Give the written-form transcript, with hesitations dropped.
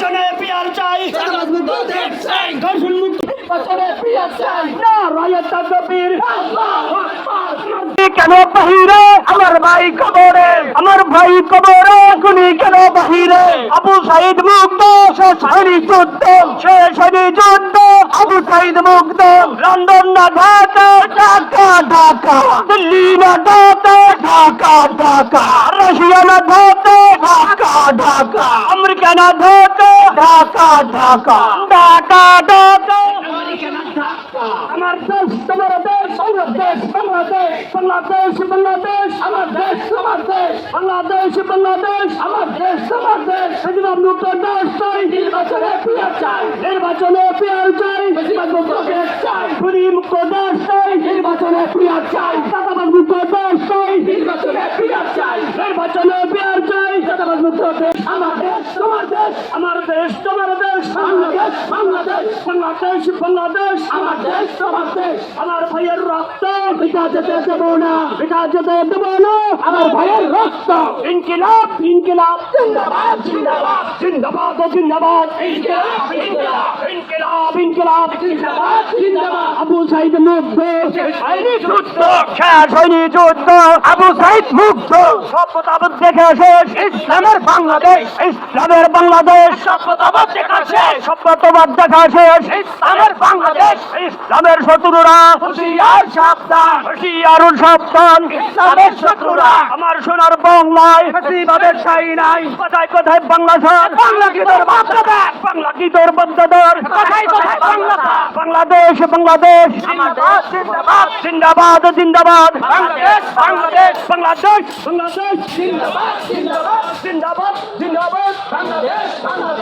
নির্বাচনে পিয়ার চাই, ধর্ষণ মুক্ত নির্বাচনে পিয়ার চাই, না রায়ের তাকবীর। কেন বাহিরে আমার ভাই কবরে, আমার ভাই কবরে, গুনি কেন বাহিরে? আবু সাইদ মুক্ত, শেষ হয়নি যুদ্ধ, শেষ হয়নি যুদ্ধ, আবু সাইদ মুক্ত। লন্ডন না ঢাকা, ঢাকা ঢাকা, দিল্লি না ঢাকা, ঢাকা ঢাকা, রাশিয়া না ঢাকা, ঢাকা ঢাকা, আমেরিকা না ঢাকা, ঢাকা ঢাকা, ঢাকা ঢাকা, আমার দেশ তোমার দেশ, আমার দেশ বাংলাদেশ, বাংলাদেশ বাংলাদেশ, আমার দেশ তোমার দেশ, বাংলাদেশ বাংলাদেশ, আমার দেশ তোমার দেশ। বেশিরভাগ মুক্ত দেশ চাই, নির্বাচনে পিয়ার চাই, নির্বাচনে পিয়ার চাই, বেশিরভাগ মুক্ত দেশ চাই, খুনি মুক্ত দেশ চাই, নির্বাচনে পিয়ার চাই, চাঁদাবাজ মুক্ত দেশ চাই, নির্বাচনে পিয়ার চাই, নির্বাচনে পিয়ার চাই, চাঁদাবাজ মুক্ত দেশ। আমার দেশ তোমার দেশ, আমার দেশ তোমার দেশ, বাংলাদেশ বাংলাদেশ, বাংলাদেশ বাংলাদেশ, আমার দেশ তোমার দেশ। আমার ভাইয়ের রক্ত পিতা যেতে দেব না, পিতা যেতে দেব না, আমার ভাইয়ের রক্ত। ইনকিলাব ইনকিলাব জিন্দাবাদ জিন্দাবাদ, জিন্দাবাদ জিন্দাবাদ, ইনকিলাব ইনকিলাব, ইনকিলাব ইনকিলাব, জিন্দাবাদ জিন্দাবাদ। আবু সাইদ মুক্ত, শেষ হয়নি যুদ্ধ, শেষ হয়নি যুদ্ধ, আবু সাইদ মুক্ত। সভ্যতাবাদ দেখে শেষ, ইসলামের বাংলাদেশ, ইসলামের বাংলাদেশ। সভ্যতাবাদ দেখা শেষ, সভ্যতাবাদ দেখা শেষ, ইসলামের বাংলাদেশ। ইসলামের শত্রুরা হুঁশিয়ার সাবধান, হুঁশিয়ার সাবধান, ইসলামের শত্রুরা। আমার সোনার বাংলায় ফ্যাসিবাদের ঠাঁই নাই। কোথায় কোথায় বাংলা স্যার, বাংলা কি তোর বাপদাদার, বাংলা কি তোর বাপদাদার, কোথায় কোথায় বাংলা স্যার। বাংলাদেশ বাংলাদেশ, জিন্দাবাদ জিন্দাবাদ, জিন্দাবাদ জিন্দাবাদ, বাংলাদেশ বাংলাদেশ, বাংলাদেশ বাংলাদেশ, জিন্দাবাদ জিন্দাবাদ, জিন্দাবাদ জিন্দাবাদ, বাংলাদেশ বাংলাদেশ।